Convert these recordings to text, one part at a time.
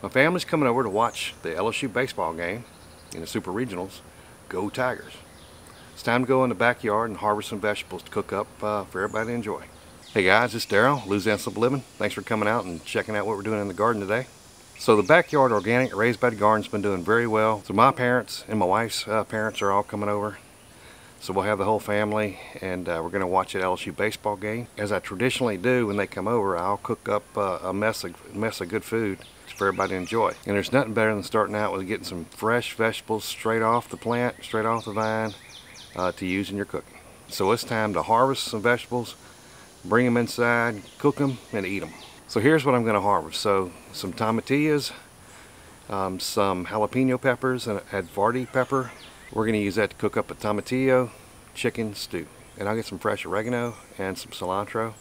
My family's coming over to watch the LSU baseball game in the Super Regionals. Go Tigers. It's time to go in the backyard and harvest some vegetables to cook up for everybody to enjoy. Hey guys, it's Daryl, Louisiana Simple Living. Thanks for coming out and checking out what we're doing in the garden today. So the backyard organic raised bed garden's been doing very well. So my parents and my wife's parents are all coming over. So we'll have the whole family, and we're going to watch an LSU baseball game. As I traditionally do when they come over, I'll cook up a mess of good food for everybody to enjoy. And there's nothing better than starting out with getting some fresh vegetables straight off the plant, straight off the vine, to use in your cooking. So it's time to harvest some vegetables, bring them inside, cook them, and eat them. So here's what I'm going to harvest. So some tomatillos, some jalapeno peppers, and advartsky pepper. We're going to use that to cook up a tomatillo chicken stew. And I'll get some fresh oregano and some cilantro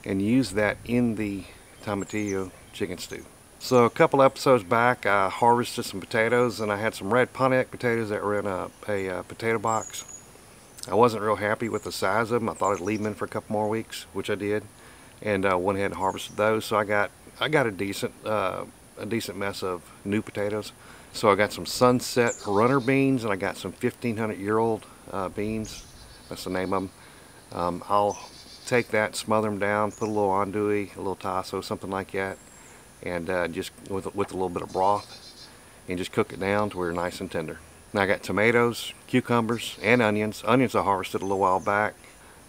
and use that in the tomatillo chicken stew. So a couple episodes back I harvested some potatoes, and I had some red Pontiac potatoes that were in a potato box. I wasn't real happy with the size of them. I thought I'd leave them in for a couple more weeks, which I did, and went ahead and harvested those. So I got a decent mess of new potatoes. So I got some Sunset Runner beans, and I got some 1500-year-old beans. That's the name of them. I'll take that, smother them down, put a little andouille, a little tasso, something like that, and just with a little bit of broth, and just cook it down to where they're nice and tender. Now I got tomatoes, cucumbers, and onions. Onions I harvested a little while back.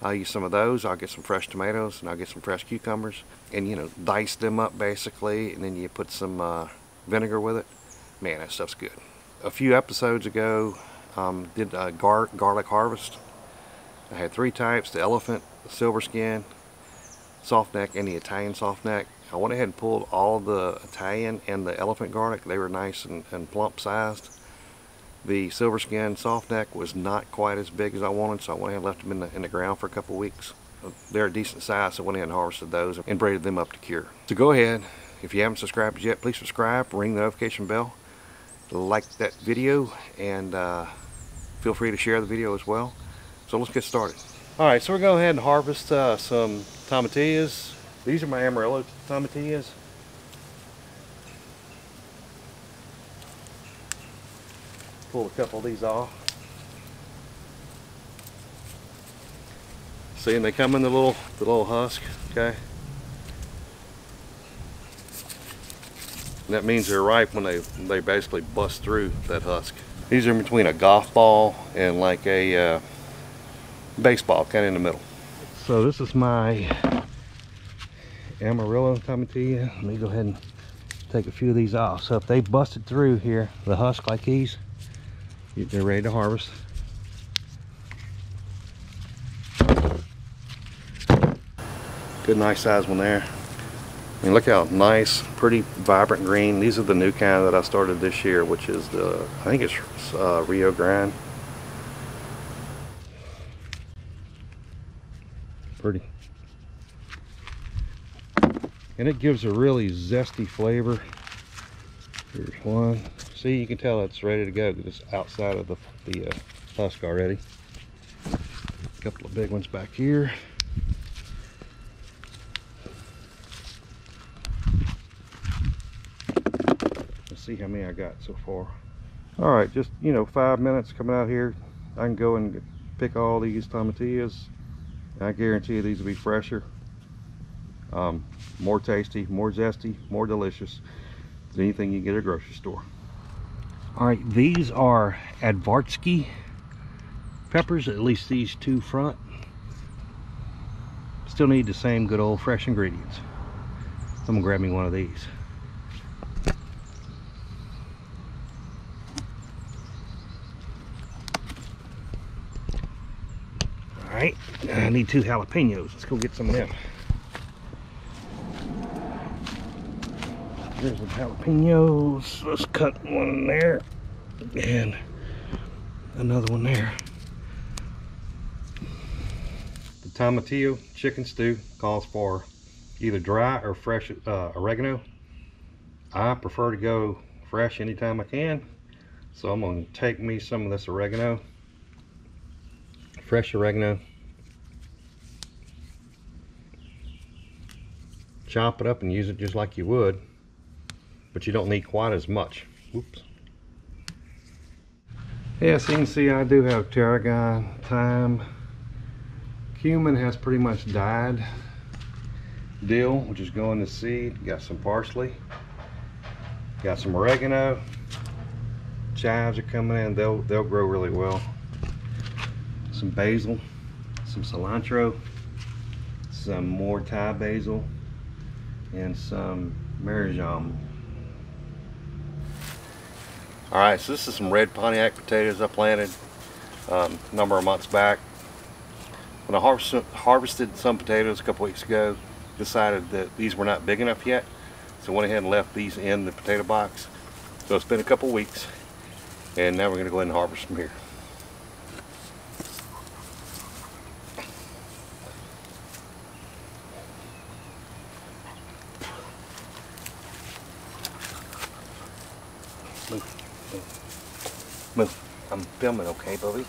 I'll use some of those. I'll get some fresh tomatoes, and I'll get some fresh cucumbers, and dice them up basically, and then you put some vinegar with it. Man, that stuff's good. A few episodes ago, did a garlic harvest. I had three types: the elephant, the silver skin, soft neck, and the Italian soft neck. I went ahead and pulled all the Italian and the elephant garlic. They were nice and plump sized. The silver skin soft neck was not quite as big as I wanted, so I went ahead and left them in the ground for a couple of weeks. They're a decent size, so I went ahead and harvested those and braided them up to cure. So go ahead, if you haven't subscribed yet, please subscribe, ring the notification bell, like that video, and feel free to share the video as well. So let's get started. Alright, so we're going to go ahead and harvest some tomatillos. These are my Amarillo tomatillos. Pull a couple of these off. See, and they come in the little husk, okay? And that means they're ripe when they basically bust through that husk. These are in between a golf ball and like a baseball, kind of in the middle. So this is my Amarillo tomatillo. Let me go ahead and take a few of these off. So if they busted through here, the husk like these, they're ready to harvest. Good, nice size one there. I mean, look how nice, pretty, vibrant green. These are the new kind that I started this year, which is I think it's Rio Grande. Pretty. And it gives a really zesty flavor. Here's one. See, you can tell it's ready to go because it's outside of the husk already. A couple of big ones back here. Let's see how many I got so far. All right, just 5 minutes coming out here. I can go and pick all these tomatillos. I guarantee you these will be fresher, more tasty, more zesty, more delicious than anything you get at a grocery store. All right, these are advartsky peppers, at least these two front. Still need the same good old fresh ingredients. I'm gonna grab me one of these. All right, I need 2 jalapenos. Let's go get some of them. Here's the jalapenos. Let's cut one in there and another one there. The tomatillo chicken stew calls for either dry or fresh oregano. I prefer to go fresh anytime I can, so I'm going to take me some of this oregano, fresh oregano, chop it up and use it just like you would but you don't need quite as much. Whoops. Yeah, so you can see I do have tarragon, thyme. Cumin has pretty much died. Dill, which is going to seed. Got some parsley. Got some oregano. Chives are coming in. They'll grow really well. Some basil, some cilantro, some more Thai basil, and some marjoram. Alright, so this is some red Pontiac potatoes I planted a number of months back. When I harvested some potatoes a couple weeks ago, decided that these were not big enough yet, so went ahead and left these in the potato box. So it's been a couple weeks, and now we're going to go ahead and harvest them here. Move. I'm filming, okay, Bobby?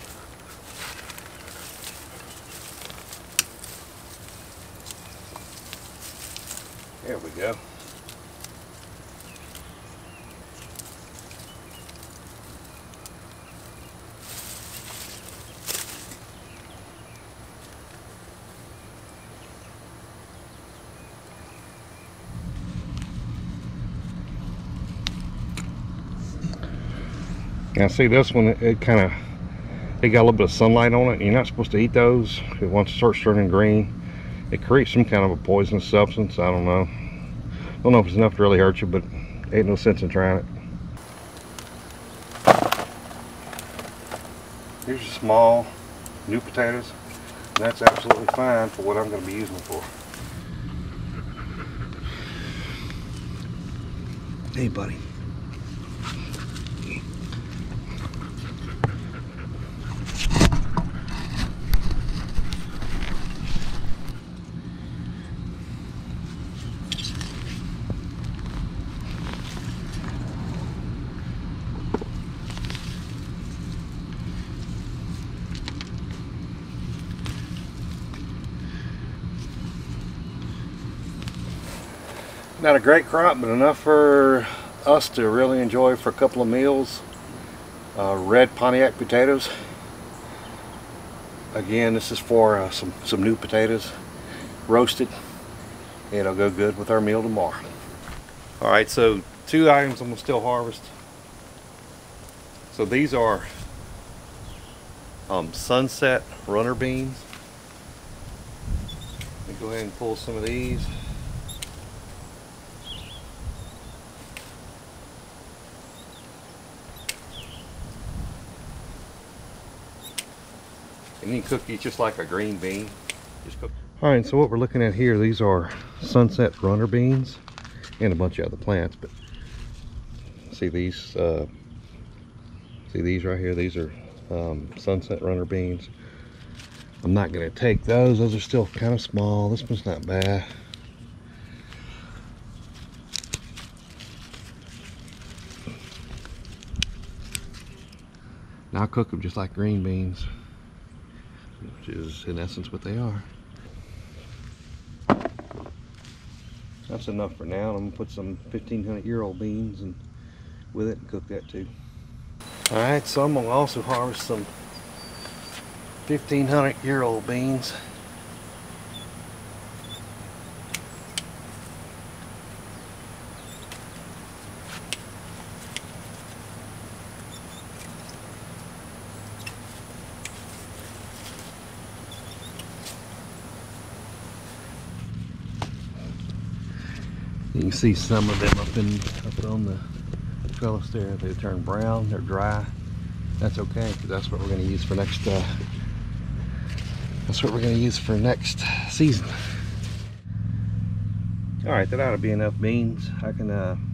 There we go. Now see this one, it got a little bit of sunlight on it. You're not supposed to eat those. Once it starts turning green, it creates some kind of a poisonous substance. I don't know. Don't know if it's enough to really hurt you, but ain't no sense in trying it. Here's your small new potatoes. That's absolutely fine for what I'm going to be using them for. Hey buddy. Not a great crop, but enough for us to really enjoy for a couple of meals. Red Pontiac potatoes. Again, this is for some new potatoes, roasted. It'll go good with our meal tomorrow. Alright, so two items I'm going to still harvest. So these are sunset runner beans. Let me go ahead and pull some of these. And you can cook these just like a green bean. Just cook. Alright, so what we're looking at here, these are sunset runner beans and a bunch of other plants, but see these right here, these are sunset runner beans. I'm not going to take those are still kind of small. This one's not bad. Now I'll cook them just like green beans, which is in essence what they are. That's enough for now. I'm going to put some 1,500-year-old beans and with it and cook that too. Alright, so I'm going to also harvest some 1,500-year-old beans. You can see some of them up on the trellis there. They turn brown, they're dry. That's okay, because that's what we're going to use for next. That's what we're going to use for next season. All right, that ought to be enough beans. I can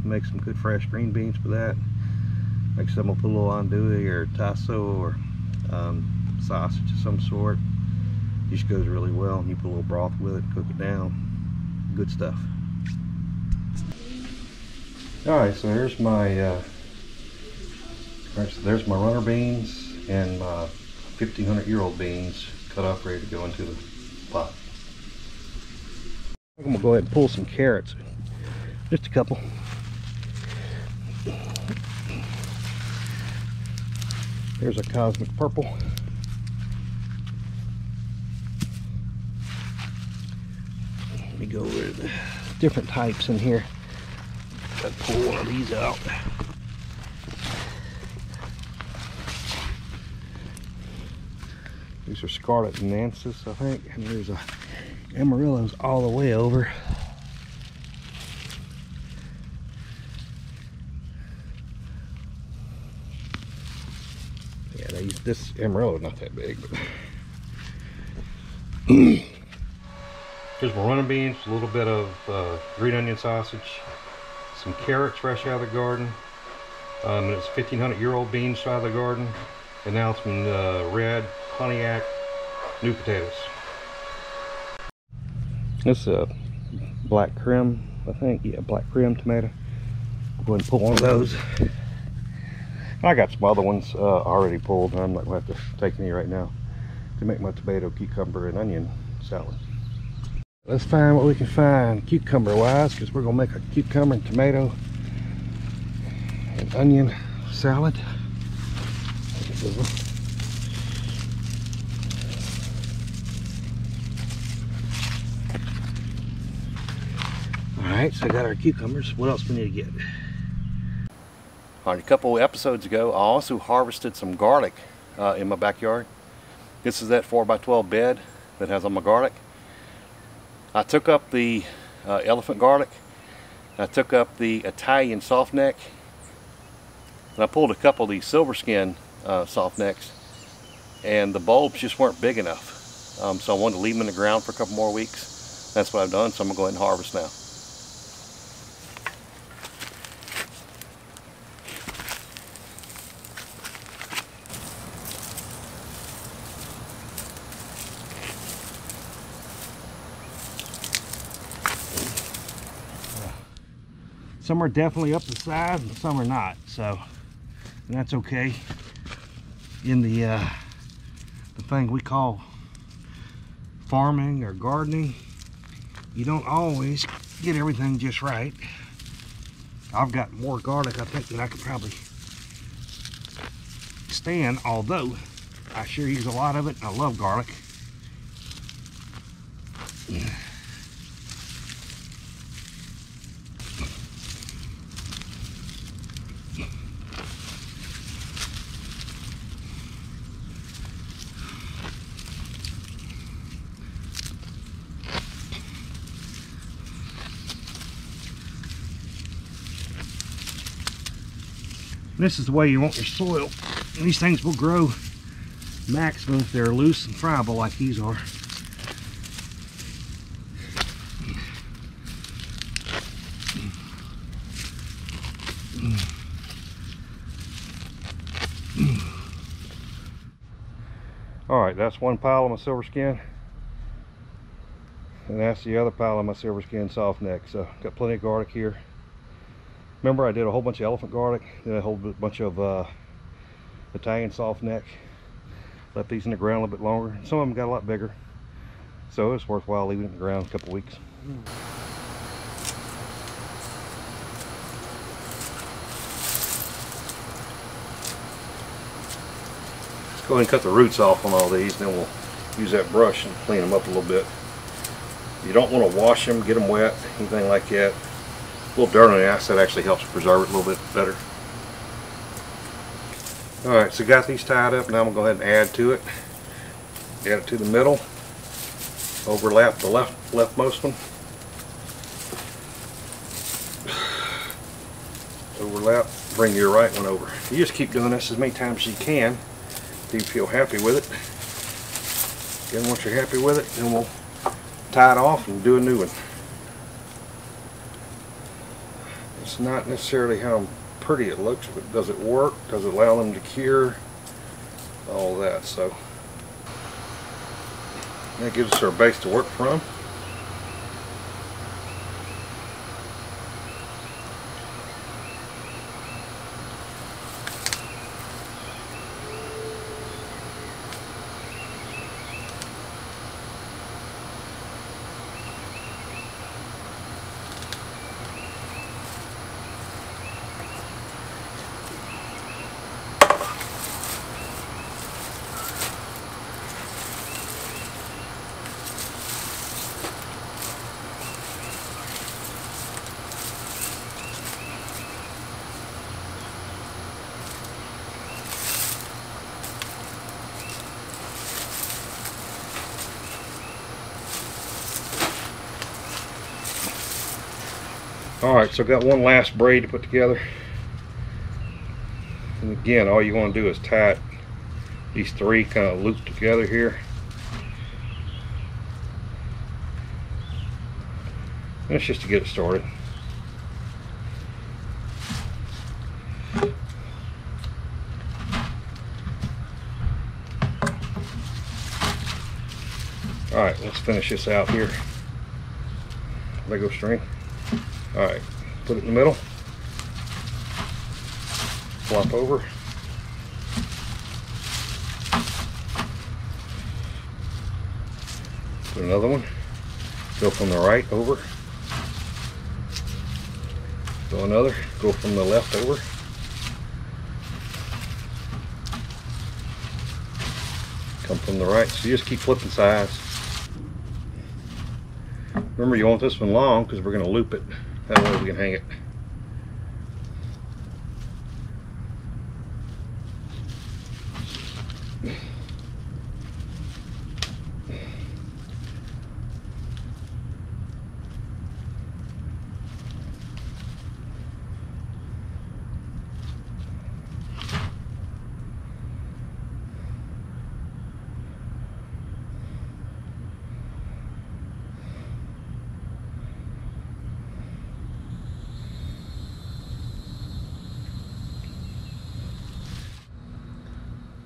make some good fresh green beans with that. Like some, will put a little andouille or tasso or sausage of some sort. Just goes really well. You put a little broth with it, cook it down. Good stuff. Alright, so here's my there's my runner beans and my 1,500-year-old beans cut off, ready to go into the pot. I'm gonna go ahead and pull some carrots, just a couple. Here's a cosmic purple. Let me go over the different types in here. Gotta pull one of these out. These are scarlet nances, I think, and there's a amarillos all the way over. Yeah, this amarillo is not that big, but here's my running beans, a little bit of green onion sausage, some carrots fresh out of the garden. It's 1,500-year-old beans out of the garden, and now some red Pontiac new potatoes. This is a black creme, I think. Yeah, black creme tomato. Go ahead and pull one of those. I got some other ones already pulled. I'm not going to have to take any right now to make my tomato, cucumber, and onion salad. Let's find what we can find cucumber wise, because we're going to make a cucumber and tomato and onion salad. Alright, so I got our cucumbers. What else we need to get? Alright, a couple of episodes ago, I also harvested some garlic in my backyard. This is that 4x12 bed that has all my garlic. I took up the elephant garlic. I took up the Italian softneck. And I pulled a couple of these silver skin softnecks. And the bulbs just weren't big enough. So I wanted to leave them in the ground for a couple more weeks. That's what I've done, so I'm going to go ahead and harvest now. Some are definitely up the size and some are not, so that's okay. In the thing we call farming or gardening, you don't always get everything just right. I've got more garlic, I think, than I could probably stand, although I sure use a lot of it and I love garlic. This is the way you want your soil. These things will grow maximum if they're loose and friable like these are. Alright, that's one pile of my silver skin. And that's the other pile of my silver skin soft neck. So got plenty of garlic here. Remember, I did a whole bunch of elephant garlic, then a whole bunch of Italian soft neck. Left these in the ground a little bit longer. Some of them got a lot bigger, so it's worthwhile leaving it in the ground a couple weeks. Let's go ahead and cut the roots off on all these, then we'll use that brush and clean them up a little bit. You don't want to wash them, get them wet, anything like that. A little dirt on the outside actually helps preserve it a little bit better. Alright, so got these tied up. Now I'm going to go ahead and add to it. Add it to the middle. Overlap the leftmost one. Overlap. Bring your right one over. You just keep doing this as many times as you can until you feel happy with it. Then once you're happy with it, then we'll tie it off and do a new one. It's not necessarily how pretty it looks, but does it work? Does it allow them to cure? All that. So that gives us our base to work from. Alright, so I've got one last braid to put together. And again, all you want to do is tie it, these three kind of loop together here. And it's just to get it started. Alright, let's finish this out here. Lego string. Alright, put it in the middle. Flop over. Put another one. Go from the right over. Go another. Go from the left over. Come from the right. So you just keep flipping sides. Remember, you want this one long because we're going to loop it. That way we can hang it.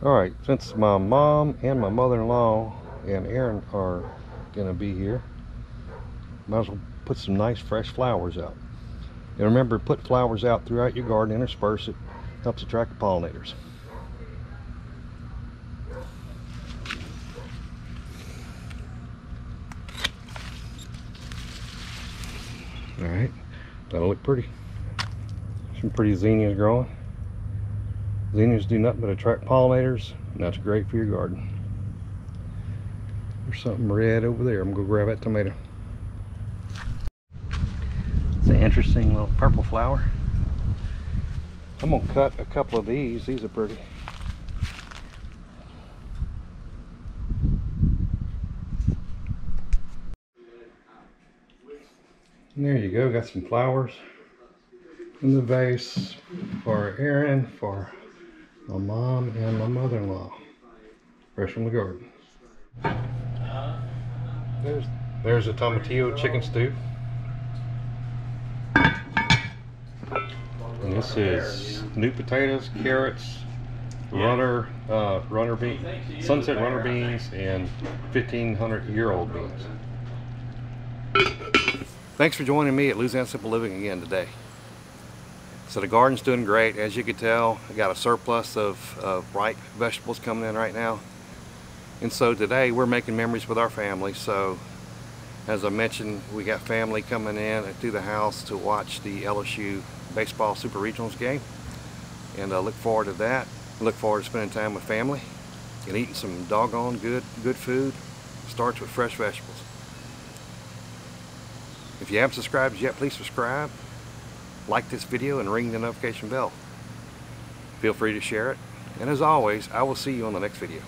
Alright, since my mom and my mother-in-law and Aaron are going to be here, might as well put some nice fresh flowers out. And remember, put flowers out throughout your garden, intersperse it, helps attract the pollinators. Alright, that'll look pretty. Some pretty zinnias growing. Zinnias do nothing but attract pollinators, and that's great for your garden. There's something red over there. I'm going to grab that tomato. It's an interesting little purple flower. I'm going to cut a couple of these. These are pretty. And there you go. Got some flowers in the vase for Aaron, for my mom and my mother-in-law, fresh from the garden. There's a tomatillo chicken stew, and this is new potatoes, carrots, runner beans, sunset runner beans, and 1,500-year-old beans. Thanks for joining me at Louisiana Simple Living again today. So the garden's doing great. As you can tell, I got a surplus of ripe vegetables coming in right now. And so today we're making memories with our family. So as I mentioned, we got family coming in to the house to watch the LSU baseball Super-Regionals game. And I look forward to that. I look forward to spending time with family and eating some doggone good food. Starts with fresh vegetables. If you haven't subscribed yet, please subscribe. Like this video and ring the notification bell. Feel free to share it. And as always, I will see you on the next video.